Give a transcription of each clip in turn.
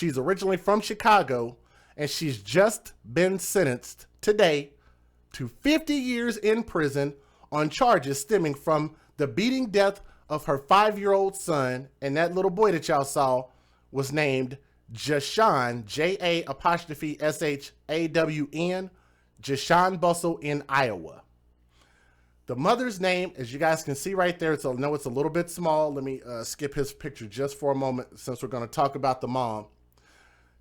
She's originally from Chicago, and she's just been sentenced today to 50 years in prison on charges stemming from the beating death of her 5-year-old son. And that little boy that y'all saw was named Jashawn, J-A''SHAWN, Jashawn Bussell in Iowa. The mother's name, as you guys can see right there, I know it's a little bit small. Let me skip his picture just for a moment since we're going to talk about the mom.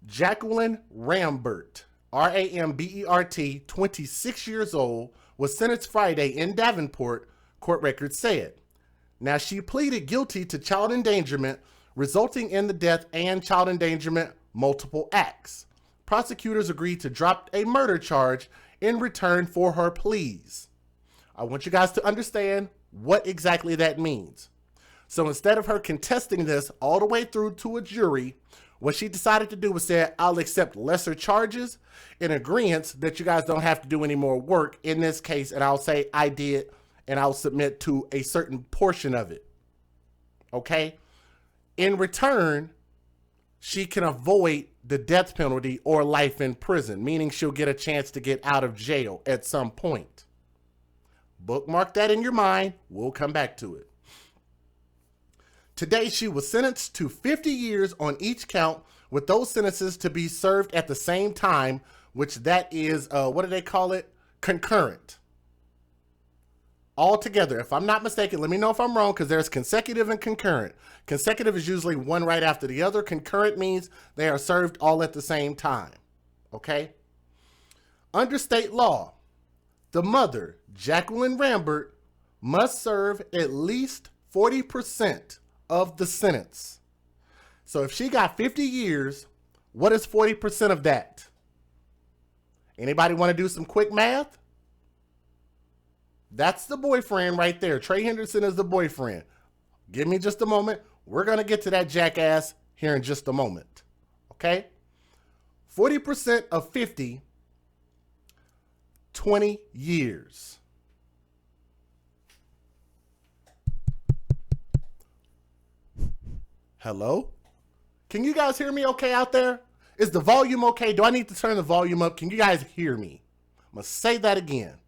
Jacqueline Rambert, R-A-M-B-E-R-T, 26 years old, was sentenced Friday in Davenport, court records said. Now, she pleaded guilty to child endangerment, resulting in the death, and child endangerment multiple acts. Prosecutors agreed to drop a murder charge in return for her pleas. I want you guys to understand what exactly that means. So instead of her contesting this all the way through to a jury, what she decided to do was say, I'll accept lesser charges in agreement that you guys don't have to do any more work in this case, and I'll say I did, and I'll submit to a certain portion of it. Okay? In return, she can avoid the death penalty or life in prison, meaning she'll get a chance to get out of jail at some point. Bookmark that in your mind. We'll come back to it. Today, she was sentenced to 50 years on each count, with those sentences to be served at the same time, which that is, what do they call it? Concurrent. All together. If I'm not mistaken, let me know if I'm wrong, because there's consecutive and concurrent. Consecutive is usually one right after the other. Concurrent means they are served all at the same time. Okay? Under state law, the mother, Jacqueline Rambert, must serve at least 40% of the sentence. So if she got 50 years, what is 40% of that? Anybody want to do some quick math? That's the boyfriend right there. Trey Henderson is the boyfriend. Give me just a moment. We're going to get to that jackass here in just a moment. Okay? 40% of 50, 20 years. Hello? Can you guys hear me okay out there? Is the volume okay? Do I need to turn the volume up? Can you guys hear me? I'm going to say that again.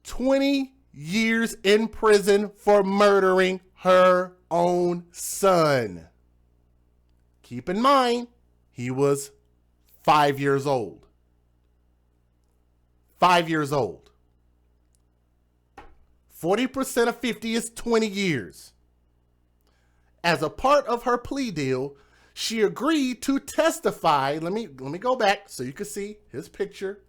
20 years in prison for murdering her own son. Keep in mind, he was 5 years old. 5 years old. 40% of 50 is 20 years. As a part of her plea deal, she agreed to testify. Let me go back so you can see his picture.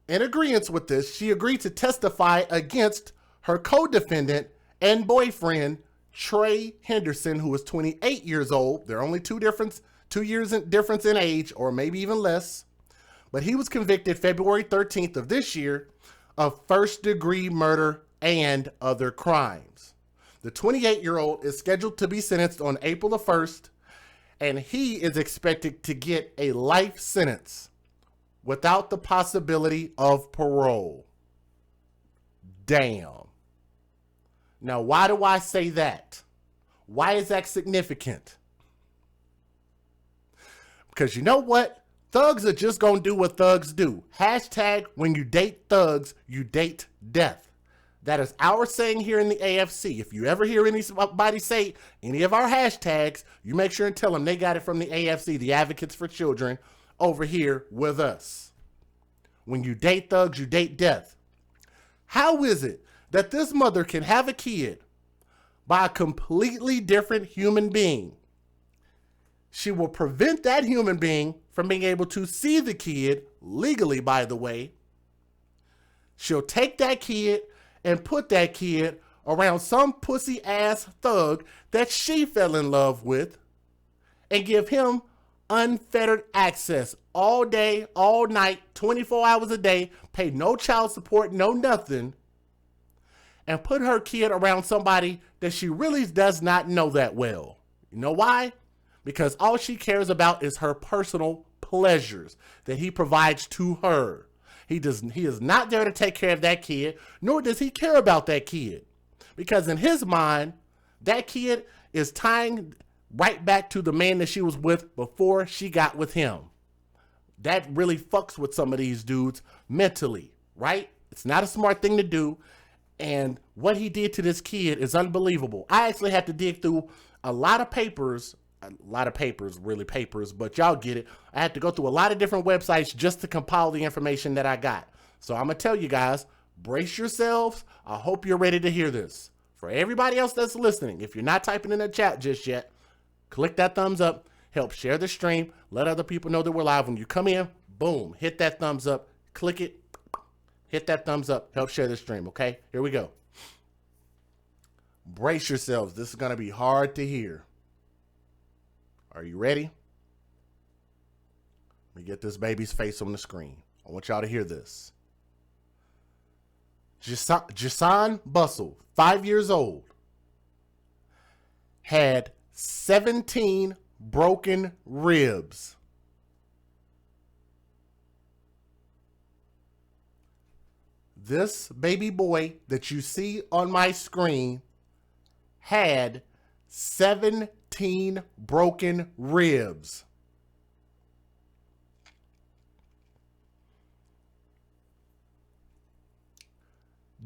In agreement with this, she agreed to testify against her co-defendant and boyfriend, Trey Henderson, who was 28 years old. There are only 2 years difference in age, or maybe even less. But he was convicted February 13th of this year of first-degree murder and other crimes. The 28-year-old is scheduled to be sentenced on April the 1st, and he is expected to get a life sentence without the possibility of parole. Damn. Now, why do I say that? Why is that significant? Because you know what? Thugs are just going to do what thugs do. Hashtag, when you date thugs, you date death. That is our saying here in the AFC. If you ever hear anybody say any of our hashtags, you make sure and tell them they got it from the AFC, the Advocates for Children, over here with us. When you date thugs, you date death. How is it that this mother can have a kid by a completely different human being? She will prevent that human being from being able to see the kid, legally, by the way. She'll take that kid and put that kid around some pussy ass thug that she fell in love with and give him unfettered access all day, all night, 24 hours a day, pay no child support, no nothing, and put her kid around somebody that she really does not know that well. You know why? Because all she cares about is her personal pleasures that he provides to her. He is not there to take care of that kid, nor does he care about that kid. Because in his mind, that kid is tying right back to the man that she was with before she got with him. That really fucks with some of these dudes mentally, right? It's not a smart thing to do. And what he did to this kid is unbelievable. I actually had to dig through a lot of papers, really papers, but y'all get it. I had to go through a lot of different websites just to compile the information that I got. So I'm going to tell you guys, brace yourselves. I hope you're ready to hear this. For everybody else that's listening, if you're not typing in the chat just yet, click that thumbs up, help share the stream, let other people know that we're live. When you come in, boom, hit that thumbs up, click it, hit that thumbs up, help share the stream, okay? Here we go. Brace yourselves. This is going to be hard to hear. Are you ready? Let me get this baby's face on the screen. I want y'all to hear this. Jason Bussell, 5 years old, had 17 broken ribs. This baby boy that you see on my screen had 17 broken ribs.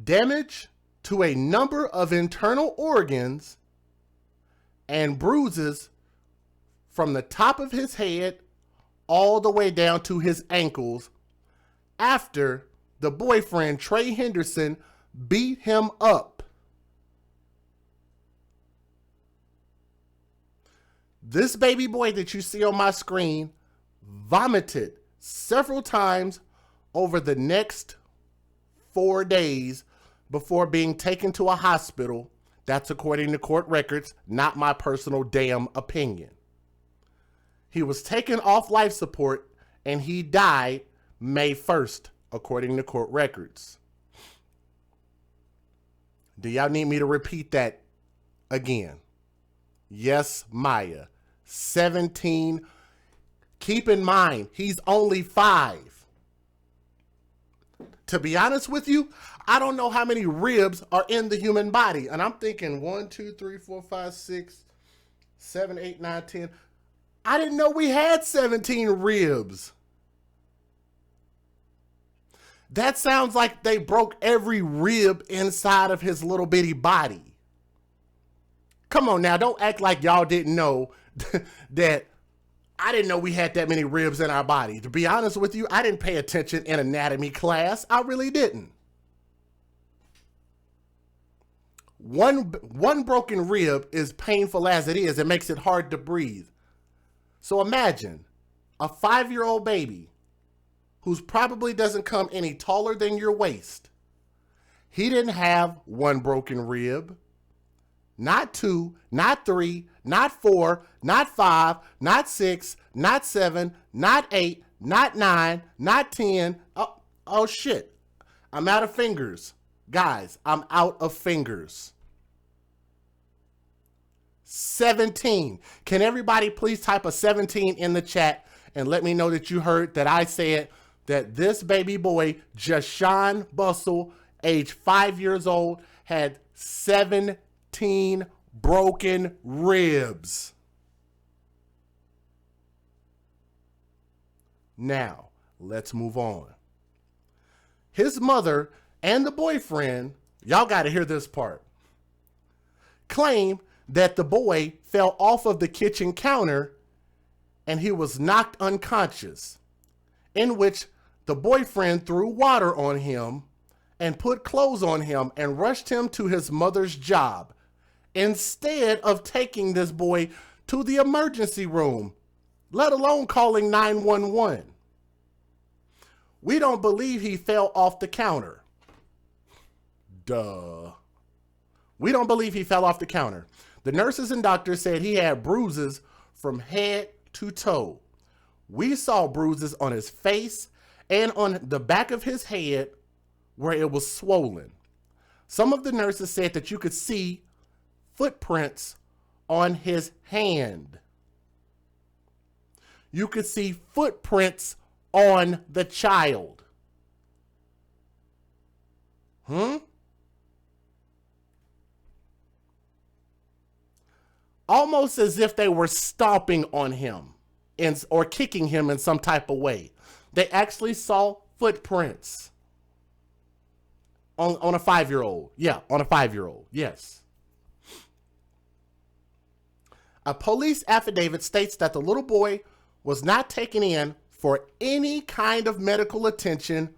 Damage to a number of internal organs and bruises from the top of his head all the way down to his ankles after the boyfriend, Trey Henderson, beat him up. This baby boy that you see on my screen vomited several times over the next 4 days before being taken to a hospital. That's according to court records, not my personal damn opinion. He was taken off life support and he died May 1st, according to court records. Do y'all need me to repeat that again? Yes, Maya. 17. Keep in mind, he's only 5. To be honest with you, I don't know how many ribs are in the human body. And I'm thinking 1, 2, 3, 4, 5, 6, 7, 8, 9, 10. I didn't know we had 17 ribs. That sounds like they broke every rib inside of his little bitty body. Come on now, don't act like y'all didn't know that. I didn't know we had that many ribs in our body. To be honest with you, I didn't pay attention in anatomy class. I really didn't. One broken rib is painful as it is. It makes it hard to breathe. So imagine a 5-year-old baby who's probably doesn't come any taller than your waist. He didn't have 1 broken rib, not 2, not 3, not 4, not 5, not 6, not 7, not 8, not 9, not 10. Oh shit. I'm out of fingers. Guys, I'm out of fingers. 17. Can everybody please type a 17 in the chat and let me know that you heard that I said that this baby boy, Jashawn Bussell, age 5 years old, had 17 broken ribs. Now, let's move on. His mother and the boyfriend, y'all got to hear this part, claim that the boy fell off of the kitchen counter and he was knocked unconscious, in which the boyfriend threw water on him and put clothes on him and rushed him to his mother's job instead of taking this boy to the emergency room, let alone calling 911. We don't believe he fell off the counter. Duh. We don't believe he fell off the counter. The nurses and doctors said he had bruises from head to toe. We saw bruises on his face and on the back of his head where it was swollen. Some of the nurses said that you could see footprints on his hand. You could see footprints on the child. almost as if they were stomping on him or kicking him in some type of way. They actually saw footprints on a 5-year-old. Yeah, on a 5-year-old. Yes. A police affidavit states that the little boy was not taken in for any kind of medical attention.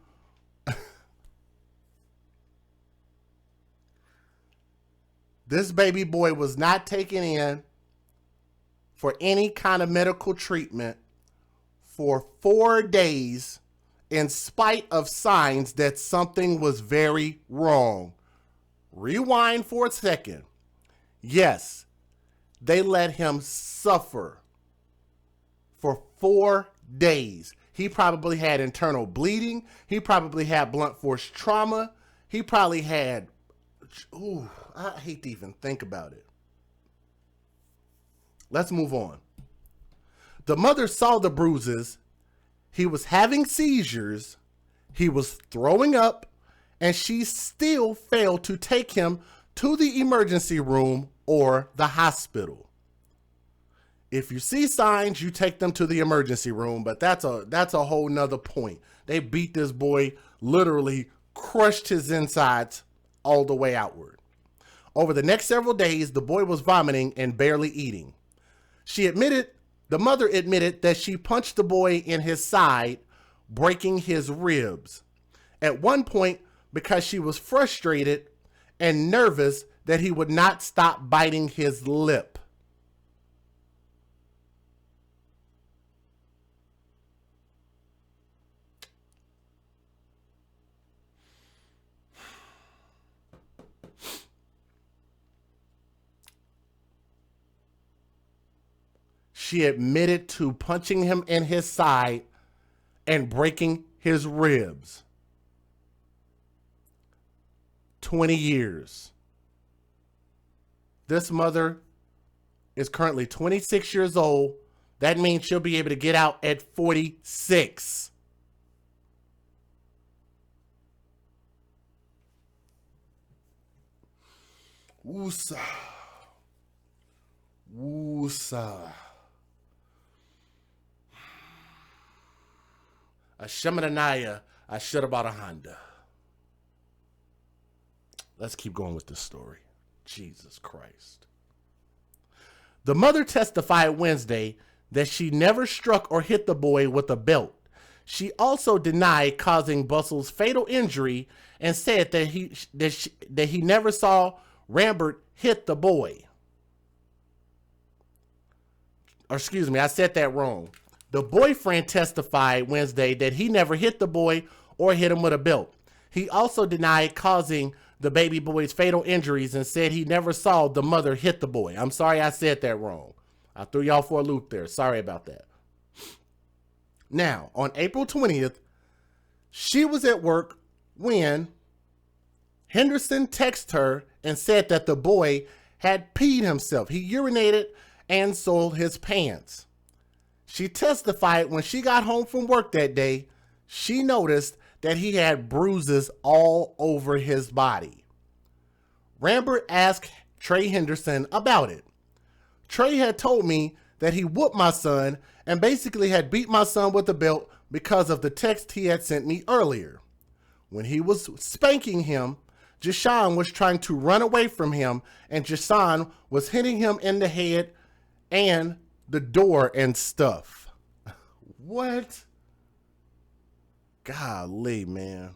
This baby boy was not taken in for any kind of medical treatment for 4 days, in spite of signs that something was very wrong. Rewind for a second. Yes, they let him suffer for 4 days. He probably had internal bleeding. He probably had blunt force trauma. He probably had, I hate to even think about it. Let's move on. The mother saw the bruises. He was having seizures. He was throwing up, and she still failed to take him to the emergency room or the hospital. If you see signs, you take them to the emergency room, but that's a whole nother point. They beat this boy, literally crushed his insides all the way outward. Over the next several days, the boy was vomiting and barely eating. The mother admitted that she punched the boy in his side, breaking his ribs. At one point, because she was frustrated and nervous that he would not stop biting his lip. She admitted to punching him in his side and breaking his ribs. 20 years. This mother is currently 26 years old. That means she'll be able to get out at 46. Woosa. Woosa. A Shemananiah, I should have bought a Honda. Let's keep going with this story. Jesus Christ. The mother testified Wednesday that she never struck or hit the boy with a belt. She also denied causing Bussell's fatal injury and said that he never saw Rambert hit the boy. Or excuse me, I said that wrong. The boyfriend testified Wednesday that he never hit the boy or hit him with a belt. He also denied causing the baby boy's fatal injuries and said he never saw the mother hit the boy. I'm sorry I said that wrong. I threw y'all for a loop there. Sorry about that. Now, on April 20th, she was at work when Henderson texted her and said that the boy had peed himself. He urinated and soiled his pants. She testified when she got home from work that day, she noticed that he had bruises all over his body. Rambert asked Trey Henderson about it. Trey had told me that he whooped my son and basically had beat my son with a belt because of the text he had sent me earlier. When he was spanking him, Jashawn was trying to run away from him, and Jashawn was hitting him in the head and the door and stuff. What? Golly, man.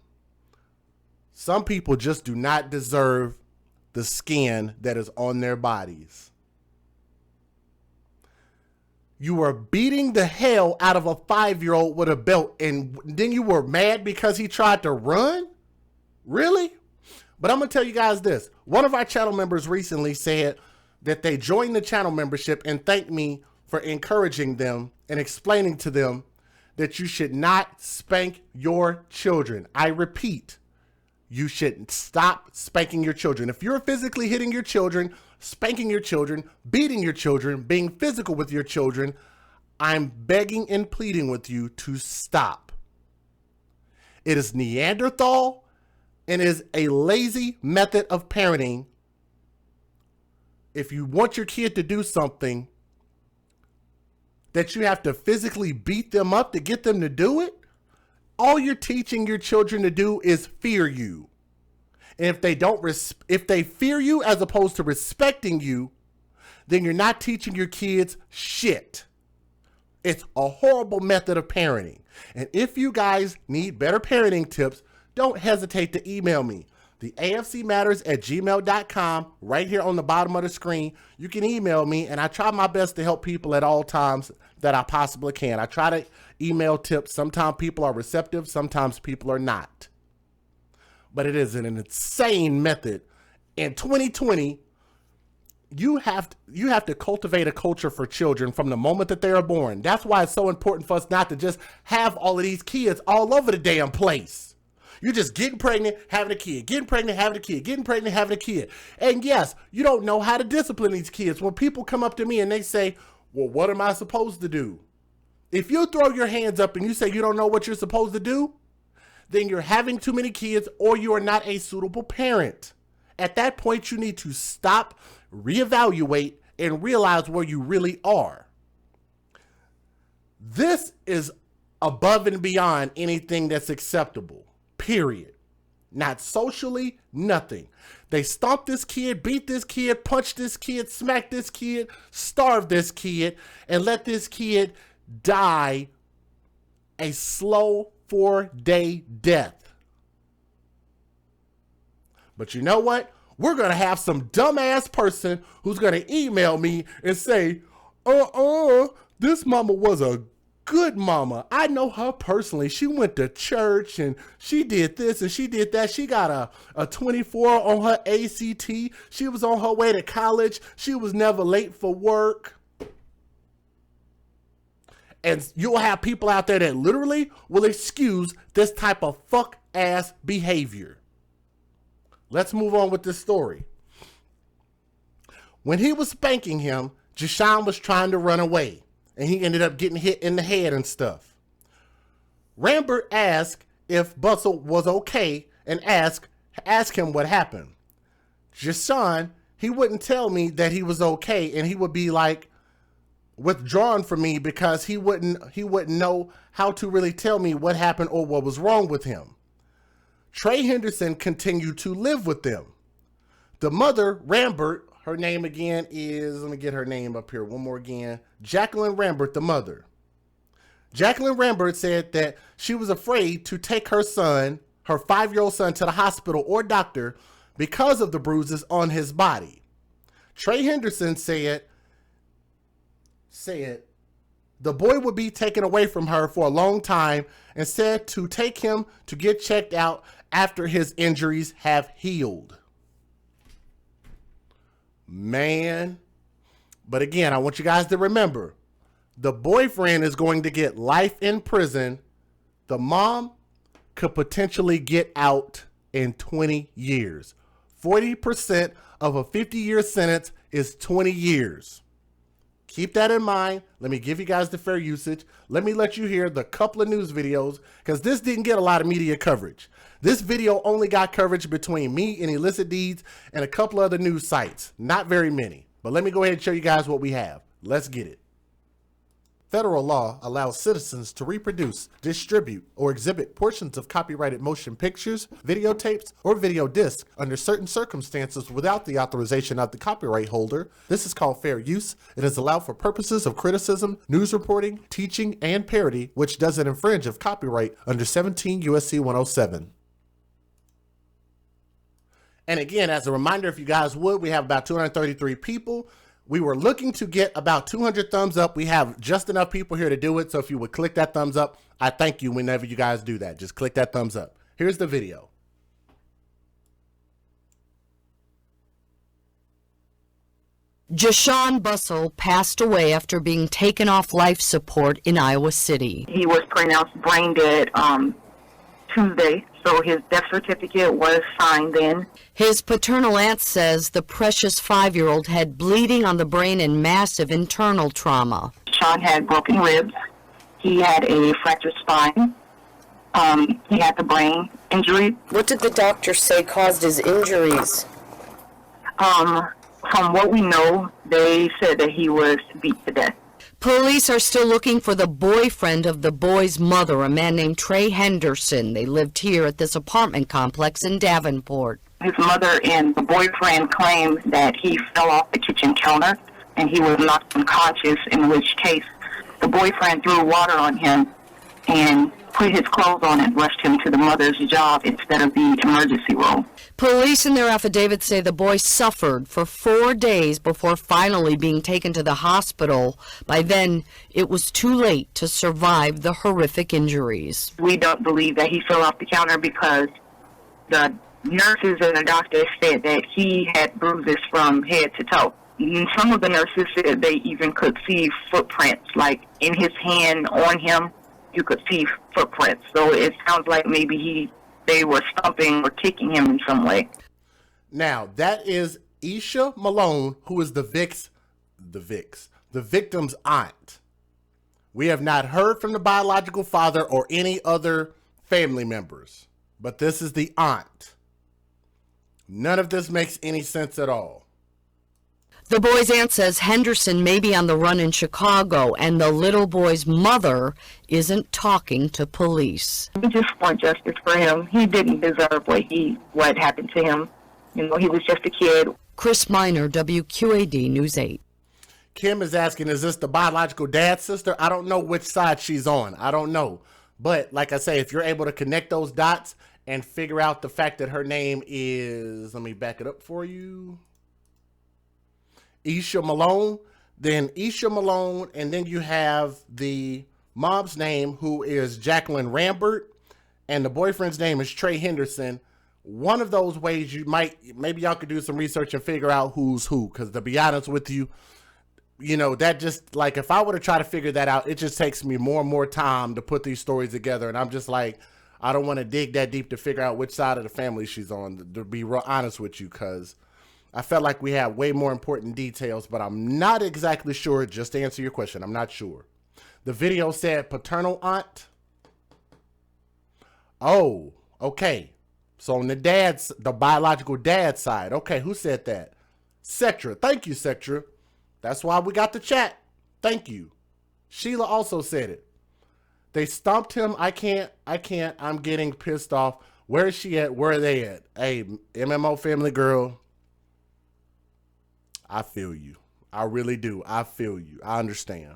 Some people just do not deserve the skin that is on their bodies. You were beating the hell out of a 5-year-old with a belt, and then you were mad because he tried to run? Really? But I'm going to tell you guys this. One of our channel members recently said that they joined the channel membership and thanked me for encouraging them and explaining to them that you should not spank your children. I repeat, you should stop spanking your children. If you're physically hitting your children, spanking your children, beating your children, being physical with your children, I'm begging and pleading with you to stop. It is Neanderthal and is a lazy method of parenting if you want your kid to do something that you have to physically beat them up to get them to do it, all you're teaching your children to do is fear you. And if they fear you as opposed to respecting you, then you're not teaching your kids shit. It's a horrible method of parenting. And if you guys need better parenting tips, don't hesitate to email me. The afcmatters@gmail.com, right here on the bottom of the screen. You can email me, and I try my best to help people at all times that I possibly can. I try to email tips. Sometimes people are receptive, sometimes people are not. But it is an insane method. In 2020, you have to cultivate a culture for children from the moment that they are born. That's why it's so important for us not to just have all of these kids all over the damn place. You're just getting pregnant, having a kid, getting pregnant, having a kid, getting pregnant, having a kid. And yes, you don't know how to discipline these kids. When people come up to me and they say, well, what am I supposed to do? If you throw your hands up and you say you don't know what you're supposed to do, then you're having too many kids or you are not a suitable parent. At that point, you need to stop, reevaluate, and realize where you really are. This is above and beyond anything that's acceptable. Period. Not socially, nothing. They stomp this kid, beat this kid, punch this kid, smack this kid, starve this kid, and let this kid die a slow 4-day death. But you know what? We're going to have some dumbass person who's going to email me and say, this mama was a good mama. I know her personally. She went to church and she did this and she did that. She got a 24 on her ACT. She was on her way to college. She was never late for work. And you'll have people out there that literally will excuse this type of fuck ass behavior. Let's move on with this story. When he was spanking him, Jashawn was trying to run away. And he ended up getting hit in the head and stuff. Rambert asked if Bussell was okay and asked him what happened. Jashawn, he wouldn't tell me that he was okay, and he would be like withdrawn from me because he wouldn't know how to really tell me what happened or what was wrong with him. Trey Henderson continued to live with them. The mother, Rambert, her name again is, let me get her name up here one more again, Jacqueline Rambert, the mother. Jacqueline Rambert said that she was afraid to take her son, her 5-year-old son, to the hospital or doctor because of the bruises on his body. Trey Henderson said the boy would be taken away from her for a long time and said to take him to get checked out after his injuries have healed. Man. But again, I want you guys to remember, the boyfriend is going to get life in prison. The mom could potentially get out in 20 years. 40% of a 50-year sentence is 20 years. Keep that in mind. Let me give you guys the fair usage. Let me let you hear the couple of news videos, because this didn't get a lot of media coverage. This video only got coverage between me and Illicit Deeds and a couple other news sites. Not very many. But let me go ahead and show you guys what we have. Let's get it. Federal law allows citizens to reproduce, distribute, or exhibit portions of copyrighted motion pictures, videotapes, or video discs under certain circumstances without the authorization of the copyright holder. This is called fair use. It is allowed for purposes of criticism, news reporting, teaching, and parody, which doesn't infringe of copyright under 17 U.S.C. 107. And again, as a reminder, if you guys would, we have about 233 people. We were looking to get about 200 thumbs up. We have just enough people here to do it. So if you would click that thumbs up, I thank you whenever you guys do that. Just click that thumbs up. Here's the video. Jashawn Bussell passed away after being taken off life support in Iowa City. He was pronounced brain dead Tuesday, so his death certificate was signed then. His paternal aunt says the precious 5-year-old had bleeding on the brain and massive internal trauma. Sean had broken ribs. He had a fractured spine. He had the brain injury. What did the doctor say caused his injuries? From what we know, they said that he was beat to death. Police are still looking for the boyfriend of the boy's mother, a man named Trey Henderson. They lived here at this apartment complex in Davenport. His mother and the boyfriend claimed that he fell off the kitchen counter and he was knocked unconscious, in which case the boyfriend threw water on him and put his clothes on and rushed him to the mother's job instead of the emergency room. Police in their affidavit say the boy suffered for 4 days before finally being taken to the hospital. By then, it was too late to survive the horrific injuries. We don't believe that he fell off the counter because the nurses and the doctors said that he had bruises from head to toe. And some of the nurses said they even could see footprints, like in his hand, on him, you could see footprints. So it sounds like maybe they were stomping or kicking him in some way. Now, that is Isha Malone, who is the victim's aunt. We have not heard from the biological father or any other family members, but this is the aunt. None of this makes any sense at all. The boy's aunt says Henderson may be on the run in Chicago, and the little boy's mother isn't talking to police. We just want justice for him. He didn't deserve what happened to him. You know, he was just a kid. Chris Miner, WQAD News 8. Kim is asking, is this the biological dad's sister? I don't know which side she's on. I don't know. But like I say, if you're able to connect those dots and figure out the fact that her name is, let me back it up for you, Isha Malone, then Isha Malone, and then you have the mom's name, who is Jacqueline Rambert, and the boyfriend's name is Trey Henderson. One of those ways maybe y'all could do some research and figure out who's who, because to be honest with you, you know, that just, like, if I were to try to figure that out, it just takes me more and more time to put these stories together, and I'm just like, I don't want to dig that deep to figure out which side of the family she's on, to be real honest with you, because I felt like we had way more important details, but I'm not exactly sure. Just to answer your question, I'm not sure. The video said paternal aunt. Oh, okay. So on the biological dad's side. Okay, who said that? Sectra. Thank you, Sectra. That's why we got the chat. Thank you. Sheila also said it. They stomped him. I can't. I'm getting pissed off. Where is she at? Where are they at? Hey, MMO family girl. I feel you. I really do. I feel you. I understand.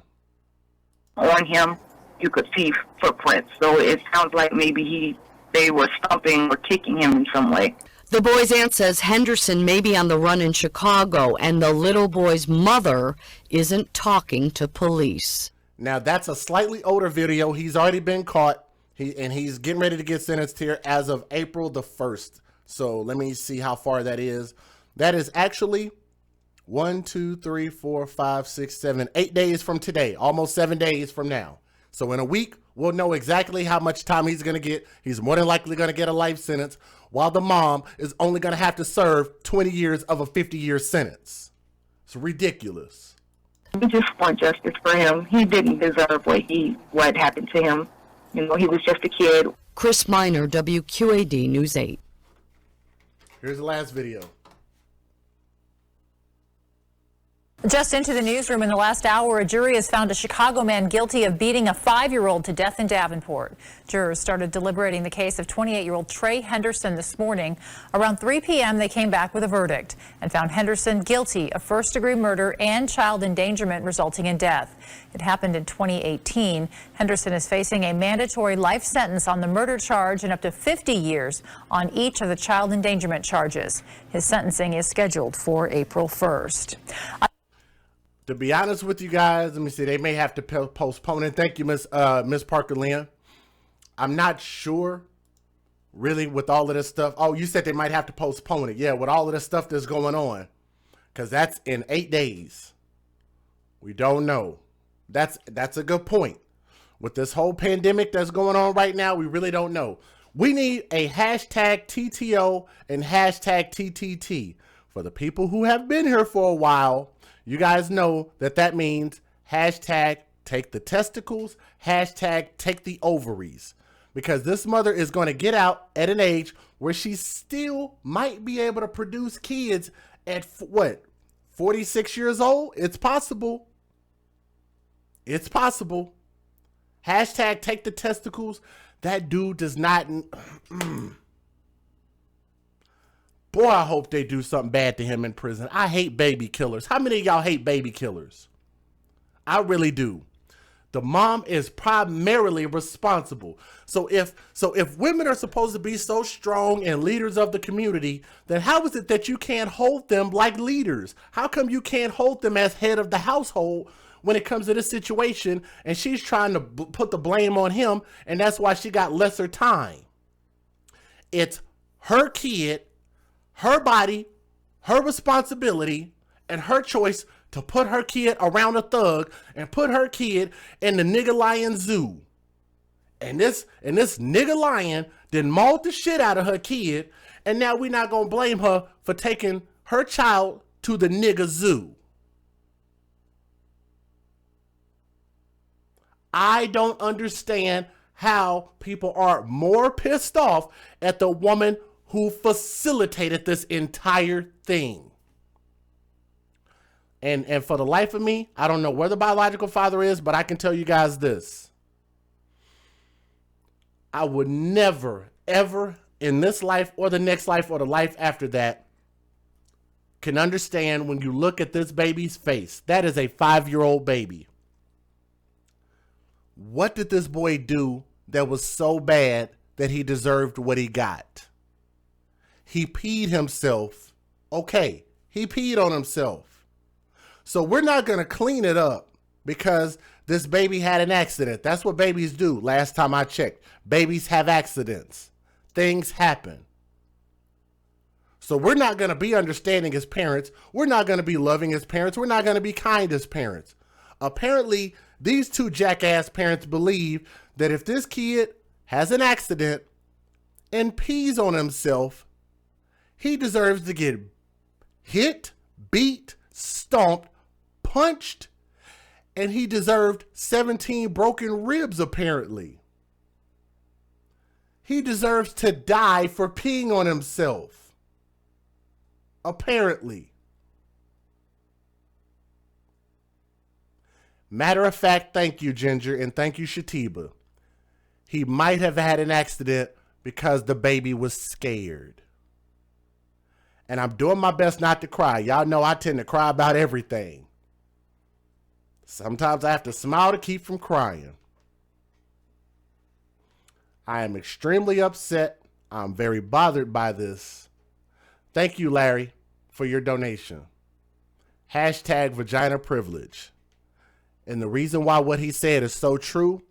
On him, you could see footprints. So it sounds like maybe they were stomping or kicking him in some way. The boy's aunt says Henderson may be on the run in Chicago, and the little boy's mother isn't talking to police. Now, that's a slightly older video. He's already been caught, and he's getting ready to get sentenced here as of April the 1st. So let me see how far that is. That is actually 1, 2, 3, 4, 5, 6, 7, 8 days from today, almost 7 days from now. So in a week, we'll know exactly how much time he's going to get. He's more than likely going to get a life sentence, while the mom is only going to have to serve 20 years of a 50-year sentence. It's ridiculous. We just want justice for him. He didn't deserve what happened to him. You know, he was just a kid. Chris Miner, WQAD News 8. Here's the last video. Just into the newsroom in the last hour, a jury has found a Chicago man guilty of beating a 5-year-old to death in Davenport. Jurors started deliberating the case of 28-year-old Trey Henderson this morning. Around 3 p.m., they came back with a verdict and found Henderson guilty of first-degree murder and child endangerment resulting in death. It happened in 2018. Henderson is facing a mandatory life sentence on the murder charge and up to 50 years on each of the child endangerment charges. His sentencing is scheduled for April 1st. To be honest with you guys, let me see. They may have to postpone it. Thank you, Miss Parker Lynn. I'm not sure, really, with all of this stuff. Oh, you said they might have to postpone it. Yeah, with all of this stuff that's going on, because that's in 8 days. We don't know. That's a good point. With this whole pandemic that's going on right now, we really don't know. We need a hashtag TTO and hashtag TTT for the people who have been here for a while. You guys know that means hashtag take the testicles, hashtag take the ovaries. Because this mother is going to get out at an age where she still might be able to produce kids at what? 46 years old? It's possible. It's possible. Hashtag take the testicles. That dude does not. Boy, I hope they do something bad to him in prison. I hate baby killers. How many of y'all hate baby killers? I really do. The mom is primarily responsible. So if women are supposed to be so strong and leaders of the community, then how is it that you can't hold them like leaders? How come you can't hold them as head of the household when it comes to this situation, and she's trying to put the blame on him, and that's why she got lesser time? It's her kid, her body, her responsibility, and her choice to put her kid around a thug and put her kid in the nigga lion zoo. And this nigga lion then mauled the shit out of her kid, and now we're not gonna blame her for taking her child to the nigga zoo. I don't understand how people are more pissed off at the woman who facilitated this entire thing. And for the life of me, I don't know where the biological father is, but I can tell you guys this. I would never, ever in this life or the next life or the life after that can understand when you look at this baby's face. That is a 5-year-old baby. What did this boy do that was so bad that he deserved what he got? He peed himself. Okay, he peed on himself. So we're not going to clean it up because this baby had an accident. That's what babies do. Last time I checked, babies have accidents. Things happen. So we're not going to be understanding as parents. We're not going to be loving as parents. We're not going to be kind as parents. Apparently, these two jackass parents believe that if this kid has an accident and pees on himself, he deserves to get hit, beat, stomped, punched, and he deserved 17 broken ribs, apparently. He deserves to die for peeing on himself. Apparently. Matter of fact, thank you, Ginger, and thank you, Shatiba. He might have had an accident because the baby was scared. And I'm doing my best not to cry. Y'all know I tend to cry about everything. Sometimes I have to smile to keep from crying. I am extremely upset. I'm very bothered by this. Thank you, Larry, for your donation. Hashtag vagina privilege. And the reason why what he said is so true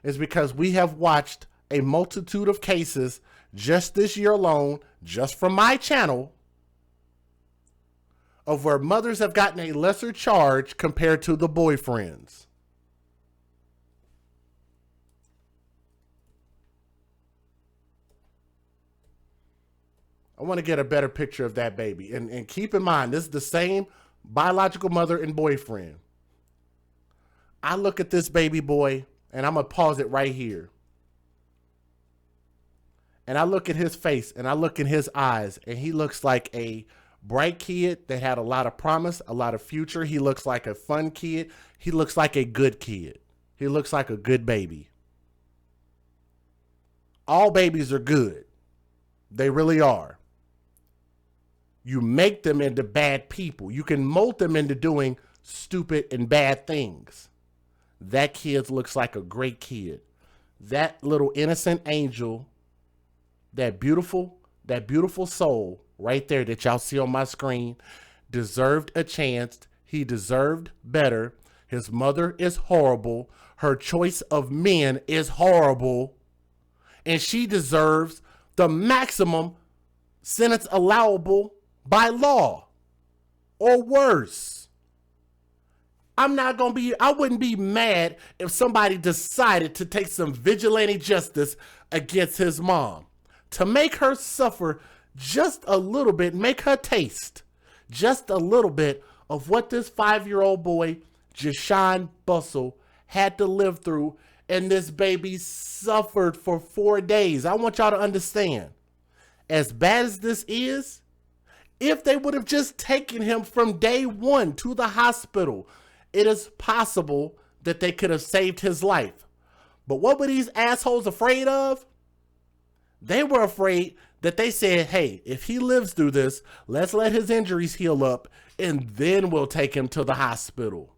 is because we have watched a multitude of cases just this year alone, just from my channel, of where mothers have gotten a lesser charge compared to the boyfriends. I want to get a better picture of that baby. And keep in mind, this is the same biological mother and boyfriend. I look at this baby boy, and I'm going to pause it right here. And I look at his face, and I look in his eyes, and he looks like a bright kid that had a lot of promise, a lot of future. He looks like a fun kid. He looks like a good kid. He looks like a good baby. All babies are good. They really are. You make them into bad people. You can mold them into doing stupid and bad things. That kid looks like a great kid. That little innocent angel, that beautiful soul right there that y'all see on my screen, deserved a chance. He deserved better. His mother is horrible. Her choice of men is horrible. And she deserves the maximum sentence allowable by law, or worse. I wouldn't be mad if somebody decided to take some vigilante justice against his mom, to make her suffer just a little bit, make her taste just a little bit of what this 5-year-old boy, Jashawn Bussell, had to live through, and this baby suffered for 4 days. I want y'all to understand, as bad as this is, If they would have just taken him from day one to the hospital, it is possible that they could have saved his life. But what were these assholes afraid of? They were afraid that they said, hey, if he lives through this, let's let his injuries heal up and then we'll take him to the hospital.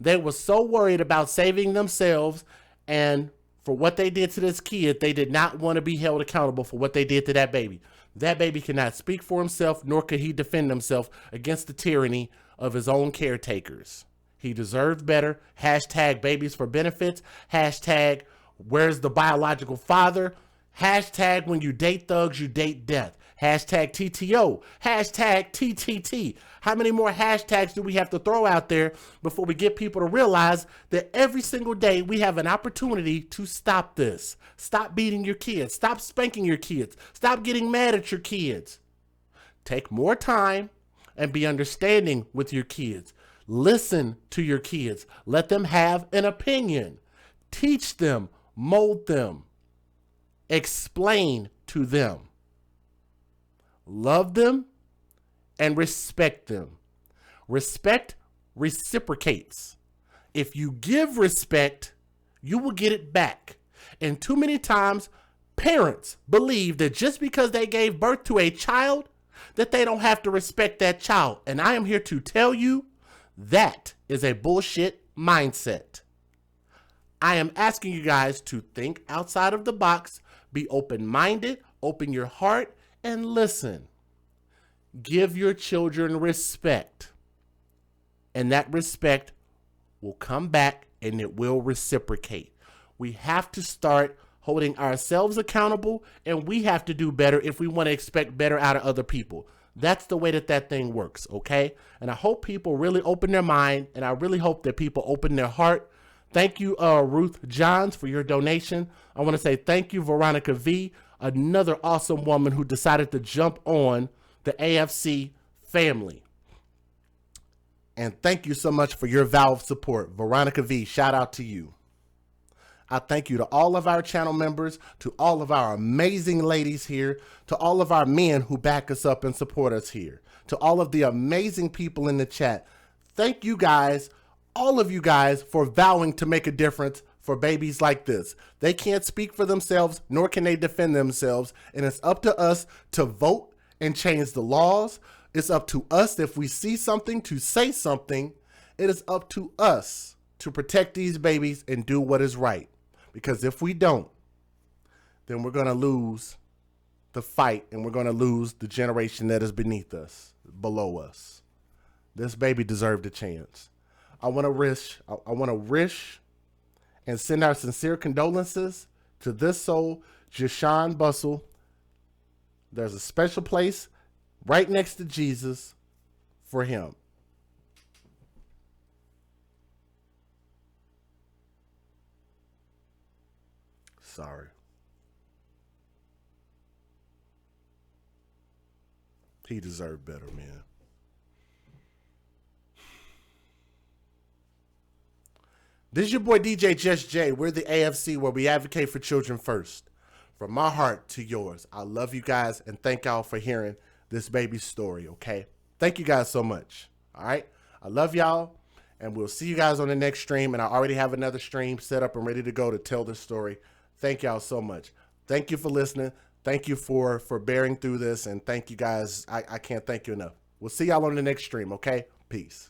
They were so worried about saving themselves, and for what they did to this kid, they did not want to be held accountable for what they did to that baby. That baby cannot speak for himself, nor could he defend himself against the tyranny of his own caretakers. He deserved better. Hashtag babies for benefits. Hashtag where's the biological father. Hashtag when you date thugs, you date death. Hashtag TTO. Hashtag TTT. How many more hashtags do we have to throw out there before we get people to realize that every single day we have an opportunity to stop this? Stop beating your kids. Stop spanking your kids. Stop getting mad at your kids. Take more time and be understanding with your kids. Listen to your kids. Let them have an opinion. Teach them. Mold them. Explain to them. Love them and respect them. Respect reciprocates. If you give respect, you will get it back. And too many times, parents believe that just because they gave birth to a child, that they don't have to respect that child. And I am here to tell you that is a bullshit mindset. I am asking you guys to think outside of the box, be open-minded, open your heart, and listen. Give your children respect. And that respect will come back and it will reciprocate. We have to start holding ourselves accountable, and we have to do better if we want to expect better out of other people. That's the way that thing works, okay? And I hope people really open their mind, and I really hope that people open their heart. Thank you, Ruth Johns, for your donation. I want to say thank you, Veronica V., another awesome woman who decided to jump on the AFC family. And thank you so much for your vow of support. Veronica V., shout out to you. I thank you to all of our channel members, to all of our amazing ladies here, to all of our men who back us up and support us here, to all of the amazing people in the chat. Thank you guys, all of you guys, for vowing to make a difference for babies like this. They can't speak for themselves, nor can they defend themselves, and it's up to us to vote and change the laws. It's up to us, if we see something, to say something. It is up to us to protect these babies and do what is right. Because if we don't, then we're going to lose the fight, and we're going to lose the generation that is beneath us, below us. This baby deserved a chance. I want to wish and send our sincere condolences to this soul, Jashawn Bussell. There's a special place right next to Jesus for him. Sorry. He deserved better, man. This is your boy DJ Just J. We're the AFC, where we advocate for children first. From my heart to yours, I love you guys, and thank y'all for hearing this baby's story, okay? Thank you guys so much, all right? I love y'all, and we'll see you guys on the next stream, and I already have another stream set up and ready to go to tell this story. Thank y'all so much. Thank you for listening. Thank you for bearing through this, and thank you guys. I can't thank you enough. We'll see y'all on the next stream, okay? Peace.